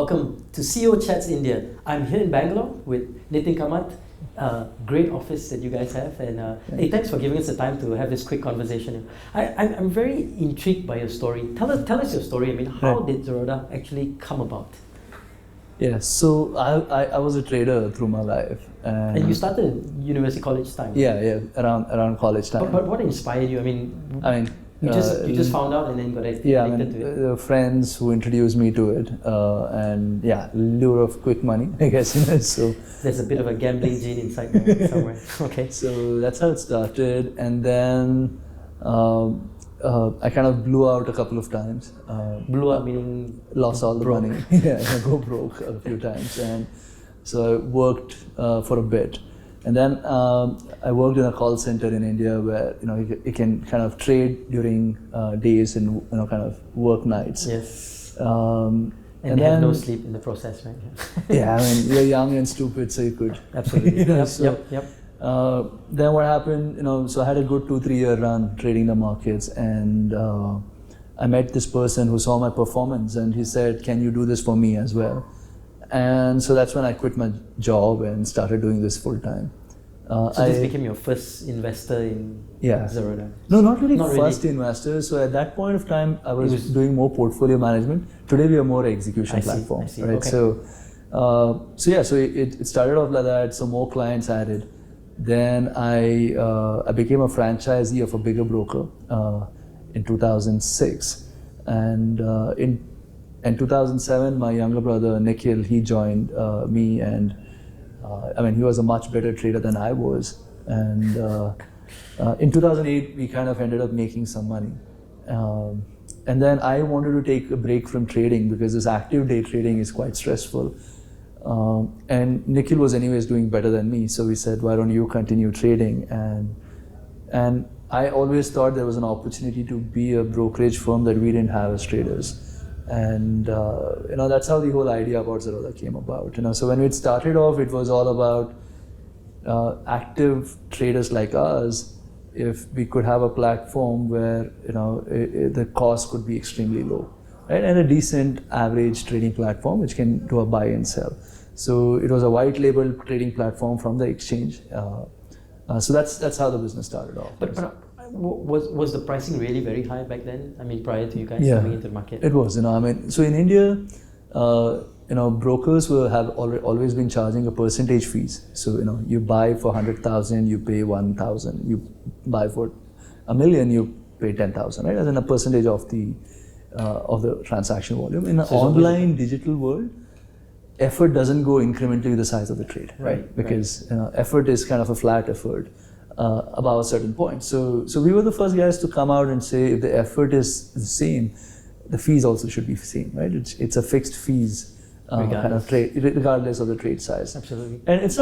welcome to CEO Chats India. I'm here in Bangalore with Nithin Kamath. Great office that you guys have, and hey, thanks for giving us the time to have this quick conversation. I'm very intrigued by your story. Tell us your story. I mean, how did Zerodha actually come about? Yeah, so I was a trader through my life. And you started university college time? Yeah, around college time. But what inspired you? I mean, you just found out and then got addicted to it. The friends who introduced me to it, and lure of quick money, I guess. So there's a bit of a gambling gene inside there somewhere. Okay. So that's how it started, and then I kind of blew out a couple of times. Blew out meaning lost all the broke. money. Go broke a few times, and so I worked for a bit. And then I worked in a call center in India where you can kind of trade during days and kind of work nights. Yes. And then have no sleep in the process, right? Yeah, I mean you're young and stupid, so you could. Absolutely. Yep. Then what happened? So I had a good 2-3 year run trading the markets, and I met this person who saw my performance, and he said, "Can you do this for me as well?" And so that's when I quit my job and started doing this full time. So this became your first investor in Zerodha? No, not really first investor. So at that point of time, I was doing more portfolio management. Today we are more execution platform, I see. right? Okay. So it started off like that. So more clients added. Then I became a franchisee of a bigger broker in 2006, and in 2007, my younger brother Nikhil, he joined me, and he was a much better trader than I was. And in 2008, we kind of ended up making some money. And then I wanted to take a break from trading because this active day trading is quite stressful. And Nikhil was anyways doing better than me, so we said, why don't you continue trading? And I always thought there was an opportunity to be a brokerage firm that we didn't have as traders. And that's how the whole idea about Zerodha came about. So when it started off, it was all about active traders like us. If we could have a platform where the cost could be extremely low, right? And a decent average trading platform which can do a buy and sell. So it was a white label trading platform from the exchange. So that's how the business started off. But was the pricing really very high back then? I mean, prior to you guys coming into the market? It was. So in India, brokers have always been charging a percentage fees. So you buy for 100,000, you pay 1,000. You buy for $1 million, you pay 10,000, right? As in a percentage of the transaction volume. In an online digital world, effort doesn't go incrementally with the size of the trade, right? Because effort is kind of a flat effort above a certain point. So we were the first guys to come out and say, if the effort is the same, the fees also should be the same, right? It's a fixed fees kind of trade, regardless of the trade size. Absolutely. And it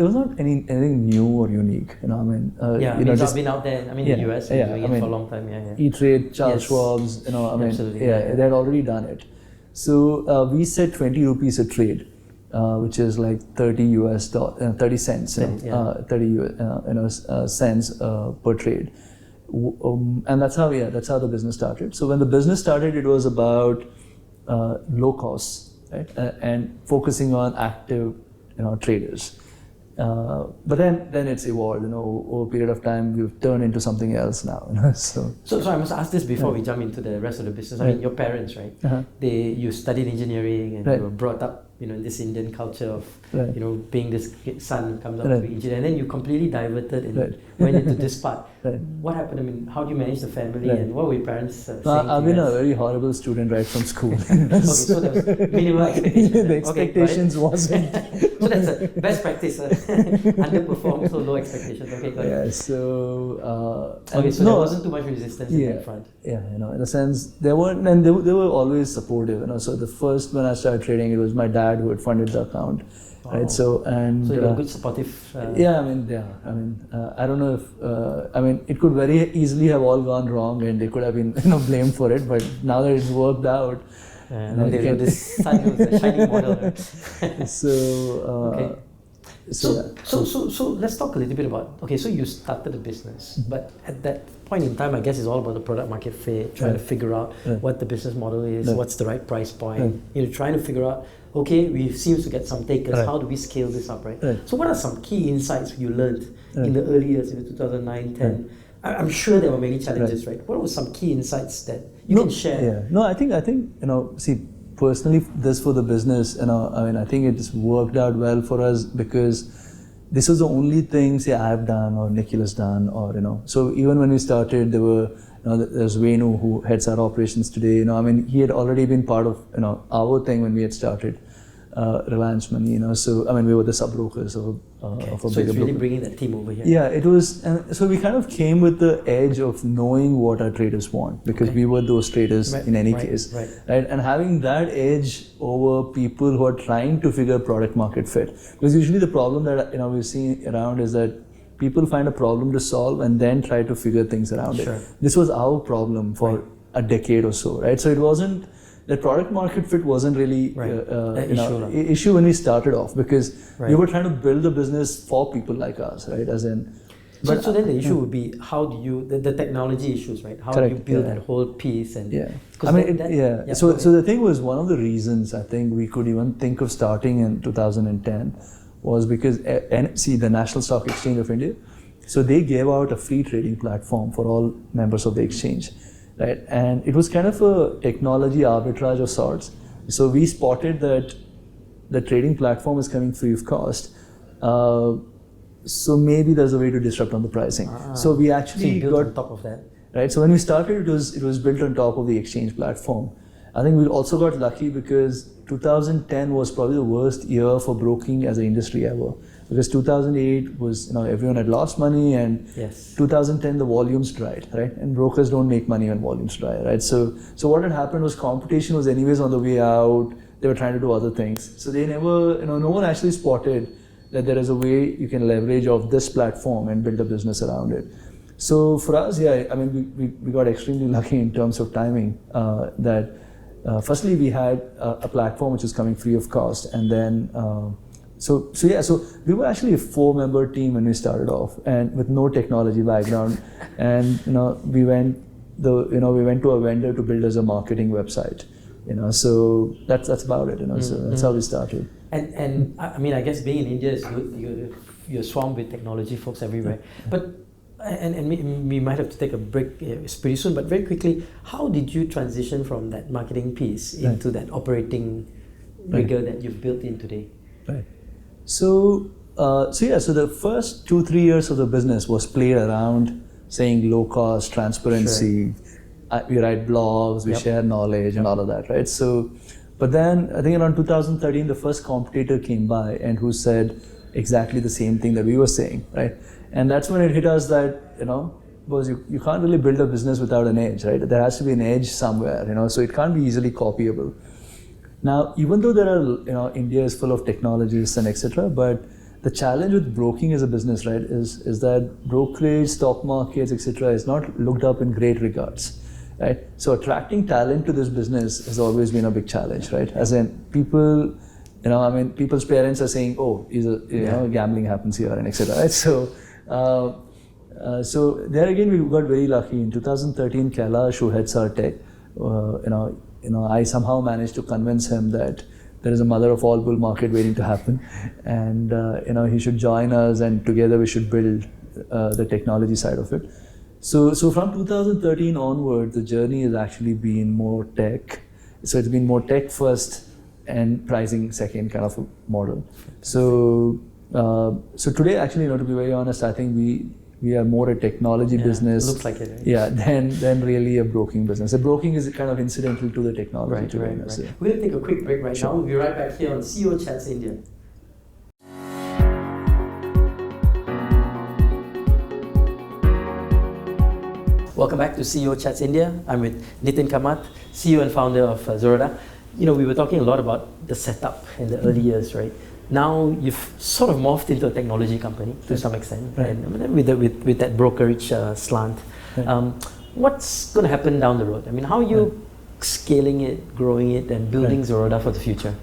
was not anything new or unique. It's been out there. I mean, in the US, doing it for a long time. E-Trade, Charles Schwab's. Absolutely. They had already done it. So we said 20 rupees a trade, which is like 30 cents, 30 cents per trade, and that's how the business started. So when the business started, it was about low costs, right, and focusing on active traders. But then it's evolved. Over a period of time, we've turned into something else now. So I must ask this before we jump into the rest of the business. I mean, your parents, right? You studied engineering and you were brought up, in this Indian culture of, being this son who comes up to be engineer, and then you completely diverted and went into this part. What happened? I mean, how do you manage the family, and what were your parents saying? I've been a very horrible student right from school. Okay, so there was minimal expectations. The expectations wasn't. So that's a best practice. Underperform, so low expectations. Okay, got it. Yeah. So. So there wasn't too much resistance in that front. Yeah, in a sense, they weren't, and they were always supportive. So the first when I started trading, it was my dad who had funded the account. Right, so you were good supportive. I don't know if it could very easily have all gone wrong, and they could have been blamed for it. But now that it's worked out, this son was a shining model. Right? So So let's talk a little bit about, okay, so you started a business, but at that point in time, I guess it's all about the product market fit, trying to figure out what the business model is, what's the right price point, trying to figure out, okay, we seem to get some takers, how do we scale this up, right? So what are some key insights you learned in the early years, in 2009, 10? I'm sure there were many challenges, right? What were some key insights that you can share? Yeah, no, I think, see, personally, this for the business, I think it's worked out well for us because this was the only thing, say, I've done or Nikhil has done, or, so even when we started, there's Venu who heads our operations today, he had already been part of, our thing when we had started Reliance Money, so, we were the sub-brokers of a bigger So it's really broker. bringing that team over here. Yeah, it was, and so we kind of came with the edge of knowing what our traders want because we were those traders in any case, right? And having that edge over people who are trying to figure product market fit, because usually the problem that we see around is that people find a problem to solve and then try to figure things around it. This was our problem for a decade or so, right? So it wasn't. The product market fit wasn't really an issue when we started off because we were trying to build a business for people like us, right? As in, so then the issue would be how do you the technology issues, right? How do you build that whole piece and So the thing was, one of the reasons I think we could even think of starting in 2010 was because the National Stock Exchange of India, so they gave out a free trading platform for all members of the exchange. Right, and it was kind of a technology arbitrage of sorts. So we spotted that the trading platform is coming free of cost. So maybe there's a way to disrupt on the pricing. So we actually built on top of that. Right. So when we started, it was built on top of the exchange platform. I think we also got lucky because 2010 was probably the worst year for broking as an industry ever. Because 2008 was, everyone had lost money, and 2010 the volumes dried, right? And brokers don't make money when volumes dry, right? So what had happened was competition was anyways on the way out. They were trying to do other things. So they never, no one actually spotted that there is a way you can leverage off this platform and build a business around it. So for us, we got extremely lucky in terms of timing. Firstly, we had a platform which was coming free of cost, and then. So we were actually a 4-member team when we started off, and with no technology background, and we went to a vendor to build us a marketing website, so that's about it, so that's how we started. And I guess being in India is good. You're swamped with technology folks everywhere, but and we might have to take a break pretty soon, but very quickly, how did you transition from that marketing piece into that operating rigor that you've built in today? Right. So the first 2-3 years of the business was played around saying low cost, transparency, we write blogs, we share knowledge and all of that, right? So, but then I think around 2013, the first competitor came by and who said exactly the same thing that we were saying, right? And that's when it hit us that, because you can't really build a business without an edge, right? There has to be an edge somewhere, so it can't be easily copyable. Now, even though there are, India is full of technologies and etc., but the challenge with broking as a business, right, is that brokerage, stock markets, etc., is not looked up in great regards, right? So attracting talent to this business has always been a big challenge, right? As in people, people's parents are saying, oh, gambling happens here and etc., right? So there again, we got very lucky. In 2013, Kailash, who heads our tech, I somehow managed to convince him that there is a mother of all bull market waiting to happen, and he should join us, and together we should build the technology side of it. So from 2013 onward, the journey has actually been more tech. So it's been more tech first and pricing second kind of a model. So today, actually, to be very honest, I think we are more a technology business. Looks like it, right? Yeah, than really a broking business. The broking is kind of incidental to the technology. Right. Yeah. We're going to take a quick break now. We'll be right back here on CEO Chats India. Welcome back to CEO Chats India. I'm with Nithin Kamath, CEO and founder of Zerodha. We were talking a lot about the setup in the early years, right? Now you've sort of morphed into a technology company to some extent, and with that brokerage slant. What's going to happen down the road? How are you scaling it, growing it, and building Zerodha for the future?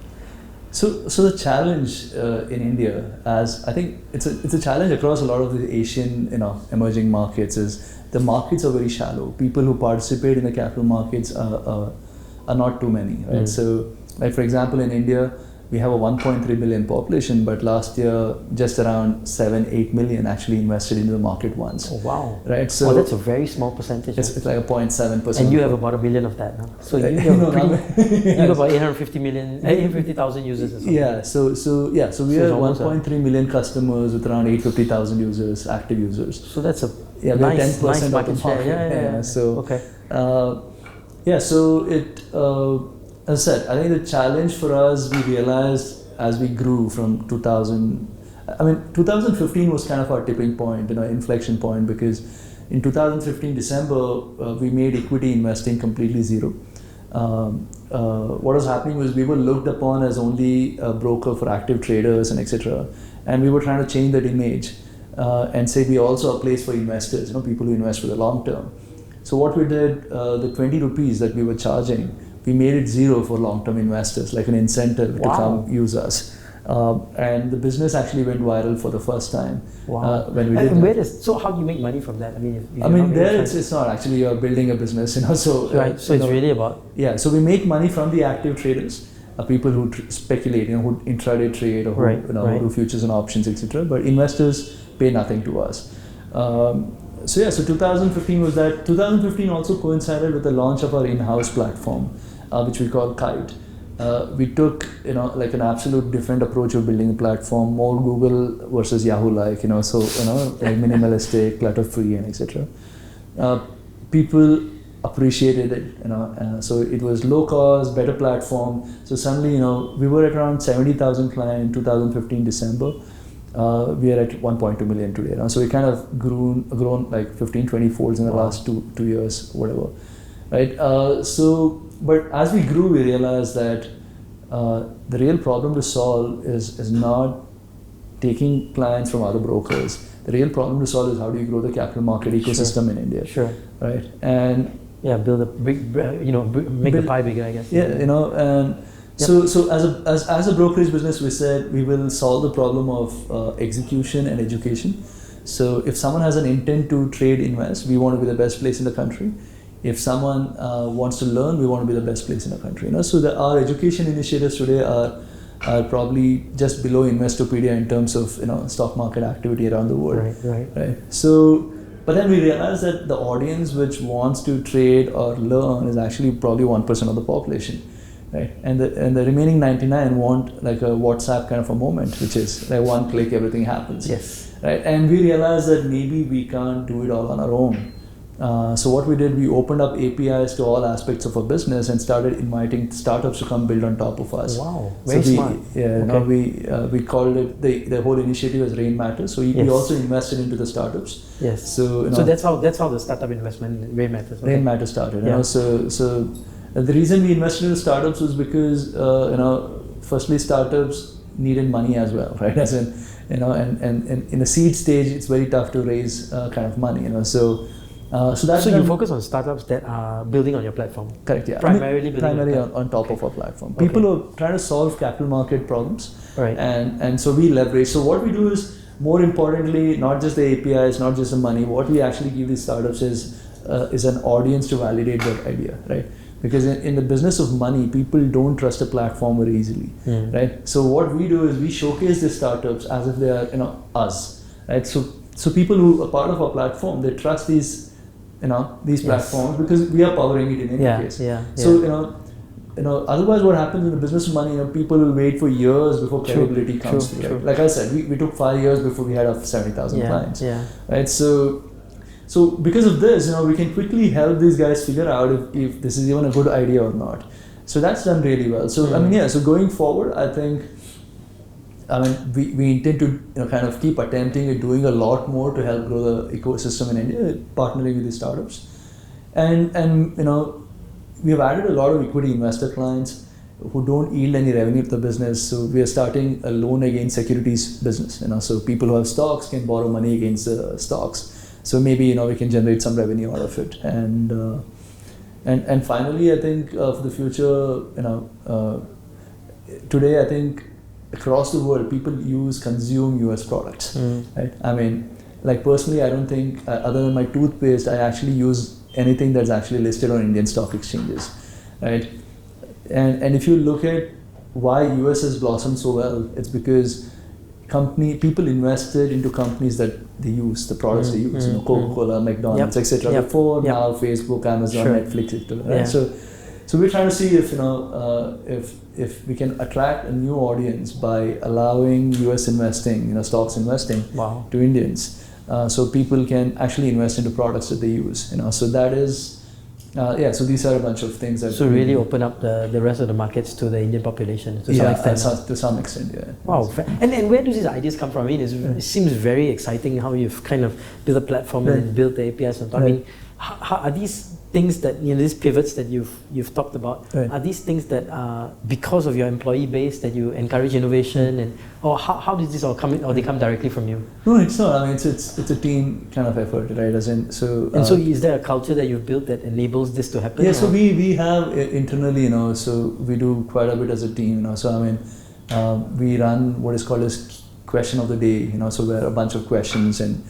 So the challenge in India, as I think it's a challenge across a lot of the Asian emerging markets, is the markets are very shallow. People who participate in the capital markets are not too many, right? So, like for example, in India, we have a 1.3 million population, but last year just around 7-8 million actually invested into the market once. Oh wow! Right, so that's a very small percentage. It's like a 0.7%. And you have about 1 million of that now. So you have you have about 850,000 users. Or something. Yeah. So we have 1.3 million customers with around 850,000 users, active users. So that's a nice 10% market of the market. share. Yeah. So okay. So it. As I said, I think the challenge for us, we realized as we grew from 2015 was kind of our tipping point, inflection point, because in 2015 December, we made equity investing completely zero. What was happening was we were looked upon as only a broker for active traders and etc. And we were trying to change that image and say we also a place for investors, people who invest for the long term. So what we did, the 20 rupees that we were charging, we made it zero for long-term investors, like an incentive to come use us. And the business actually went viral for the first time when we did so how do you make money from that? It's not actually you're building a business, so it's really about so we make money from the active traders, people who speculate, who intraday trade or who do futures and options, etc. But investors pay nothing to us. So 2015 was that. 2015 also coincided with the launch of our in-house platform, which we call Kite. We took like an absolute different approach of building a platform, more Google versus Yahoo-like, like minimalistic, clutter-free, and etc. People appreciated it, so it was low cost, better platform. So suddenly, we were at around 70,000 clients in 2015 December. We are at 1.2 million today. So we kind of grown like 15-20 folds in the last two years, whatever, right? But as we grew, we realized that the real problem to solve is not taking clients from other brokers. The real problem to solve is how do you grow the capital market ecosystem in India, right? And build a big, make the pie bigger, I guess. And. So as a brokerage business, we said we will solve the problem of execution and education. So if someone has an intent to trade, invest, we want to be the best place in the country. If someone wants to learn, we want to be the best place in the country. So our education initiatives today are probably just below Investopedia in terms of stock market activity around the world. Right. So, but then we realized that the audience which wants to trade or learn is actually probably 1% of the population. Right, and the remaining 99 want like a WhatsApp kind of a moment, which is like one click, everything happens. Yes. Right, and we realized that maybe we can't do it all on our own. So what we did, we opened up APIs to all aspects of our business and started inviting startups to come build on top of us. Wow, very smart. We called it the whole initiative as Rain Matters. So we also invested into the startups. Yes. So that's how the startup investment Rain Matters. Rain Matters started. So. The reason we invested in startups was because, firstly, startups needed money as well, right? As in, and in a seed stage, it's very tough to raise kind of money, So you focus on startups that are building on your platform. Correct. Yeah. Primarily on top of our platform. People who are trying to solve capital market problems, right? And so we leverage. So what we do is, more importantly, not just the APIs, not just the money. What we actually give these startups is an audience to validate their idea, right? Because in the business of money, people don't trust a platform very easily, right? So what we do is we showcase the startups as if they are, us, right? So people who are part of our platform, they trust these platforms because we are powering it in any case. So otherwise, what happens in the business of money? People will wait for years before credibility comes through. Right? Like I said, we took 5 years before we had our 70,000 clients. Right? So because of this, we can quickly help these guys figure out if this is even a good idea or not. So that's done really well. So so going forward, I think, we intend to kind of keep attempting at doing a lot more to help grow the ecosystem in India, partnering with the startups, and we have added a lot of equity investor clients who don't yield any revenue to the business. So we are starting a loan against securities business. So people who have stocks can borrow money against stocks. So maybe we can generate some revenue out of it, and finally I think for the future today I think across the world people consume US products, right? I mean, like personally, I don't think other than my toothpaste, I actually use anything that's actually listed on Indian stock exchanges, right? And if you look at why US has blossomed so well, it's because people invested into companies that they use, the products they use, Coca-Cola, McDonald's, etc. Before now Facebook, Amazon, Netflix, etc. Right? So we're trying to see if if we can attract a new audience by allowing US investing, stocks investing to Indians, so people can actually invest into products that they use. So that is. So these are a bunch of things that... So really open up the rest of the markets to the Indian population to some extent? To some extent, yeah. Wow. And where do these ideas come from? I mean, it seems very exciting how you've kind of built a platform and built the APIs on top. I mean, how are these things that, these pivots that you've talked about, are these things that are because of your employee base that you encourage innovation, or how did this all come in, or they come directly from you? No, it's not. I mean, it's a team kind of effort, right? So is there a culture that you've built that enables this to happen? Yeah, so we have internally, so we do quite a bit as a team, so I mean, we run what is called as question of the day, so where a bunch of questions and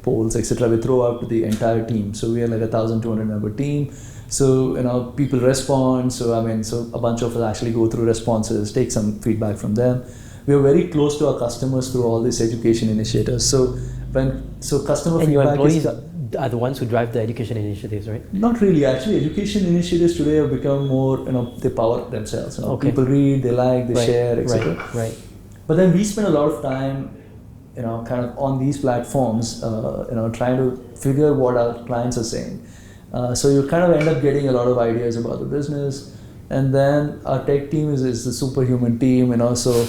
polls, etc. we throw out to the entire team. So we are like 1,200 member team. So people respond. So I mean, so a bunch of us actually go through responses, take some feedback from them. We are very close to our customers through all these education initiatives. So customer and feedback your employees are the ones who drive the education initiatives, right? Not really. Actually, education initiatives today have become more, they power themselves. People read, they like, they share, etc. Right. But then we spend a lot of time kind of on these platforms, trying to figure what our clients are saying. So you kind of end up getting a lot of ideas about the business. And then our tech team is the superhuman team, so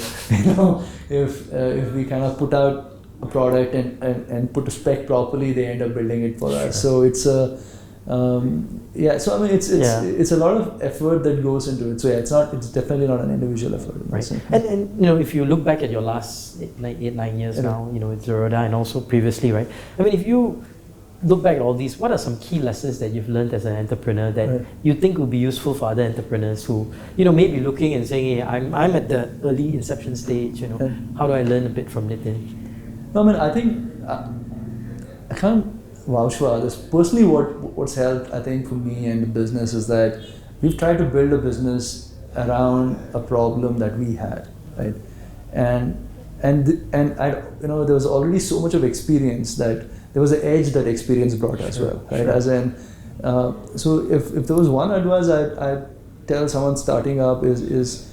if we kind of put out a product and put a spec properly, they end up building it for us. So it's a so I mean it's a lot of effort that goes into it. So it's definitely not an individual effort. Right. And if you look back at your last 9 years now, with Zerodha and also previously, right? I mean, if you look back at all these, what are some key lessons that you've learned as an entrepreneur that you think would be useful for other entrepreneurs who may be looking and saying, hey, I'm at the early inception stage, how do I learn a bit from Nithin? No, I mean, I think I can't vouch for others. Personally, what's helped, I think, for me and the business is that we've tried to build a business around a problem that we had, right? And I, there was already so much of experience that there was an edge that experience brought as well, right? As in, so if there was one advice I'd tell someone starting up is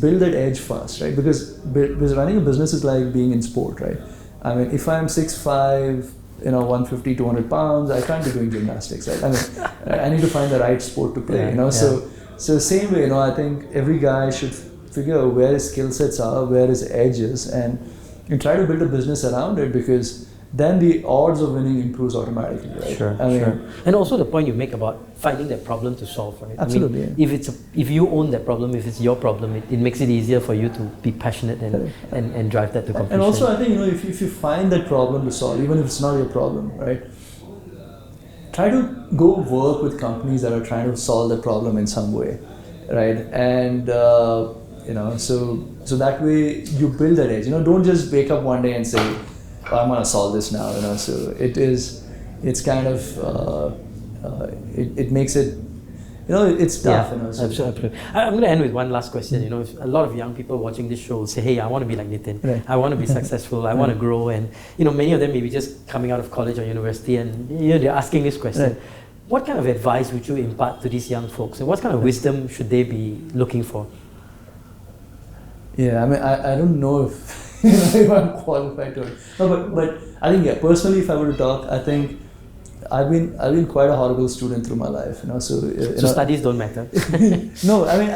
build that edge first, right? Because running a business is like being in sport, right? I mean, if I'm 6'5", 150, 200 pounds, I can't be doing gymnastics, right? I mean, I need to find the right sport to play, So same way, I think every guy should figure out where his skill sets are, where his edge is, and try to build a business around it, because then the odds of winning improves automatically, right? Sure. And also the point you make about finding that problem to solve, right? Absolutely. I mean, if you own that problem, if it's your problem, it makes it easier for you to be passionate and drive that to completion. And also, I think if you find that problem to solve, even if it's not your problem, right? Try to go work with companies that are trying to solve that problem in some way, right? And so that way you build that edge. Don't just wake up one day and say, I'm going to solve this now, so it's kind of, it makes it, it's tough. Absolutely. I'm going to end with one last question. If a lot of young people watching this show say, hey, I want to be like Nithin, I want to be successful, I want to grow, and many of them may be just coming out of college or university, and they're asking this question. What kind of advice would you impart to these young folks, and what kind of wisdom should they be looking for? Yeah, I mean, I don't know if I'm qualified to it. No, but I think, personally, if I were to talk, I think I've been quite a horrible student through my life, So studies don't matter. No, I mean,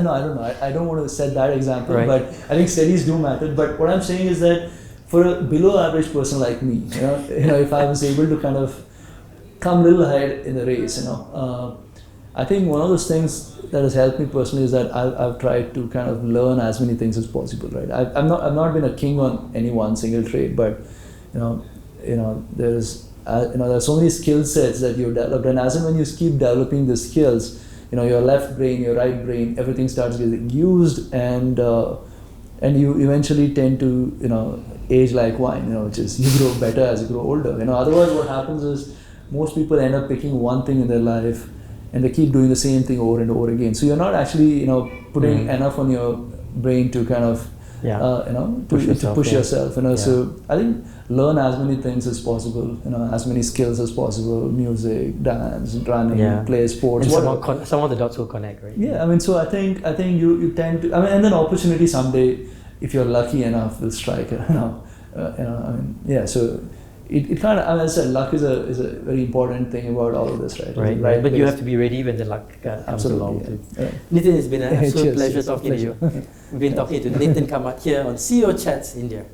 no, I don't know. I don't want to set that example, but I think studies do matter. But what I'm saying is that for a below average person like me, if I was able to kind of come a little ahead in the race, I think one of those things that has helped me personally is that I've tried to kind of learn as many things as possible, right? I've not been a king on any one single trade, but there's so many skill sets that you've developed, and as and when you keep developing the skills, your left brain, your right brain, everything starts getting used, and you eventually tend to age like wine, which is you grow better as you grow older. Otherwise what happens is most people end up picking one thing in their life and they keep doing the same thing over and over again. So you're not actually putting enough on your brain to kind of push yourself. So I think learn as many things as possible, as many skills as possible: music, dance, running, play sports. And some of the dots will connect, right? Yeah, I mean, so I think you tend to, and then opportunity someday, if you're lucky enough, will strike. So it kind of, as I said, luck is a very important thing about all of this, right? Right. But you have to be ready when the luck comes along. Nithin, it's been an absolute pleasure talking to you. We've been talking to Nithin Kamath here on CEO Chats India.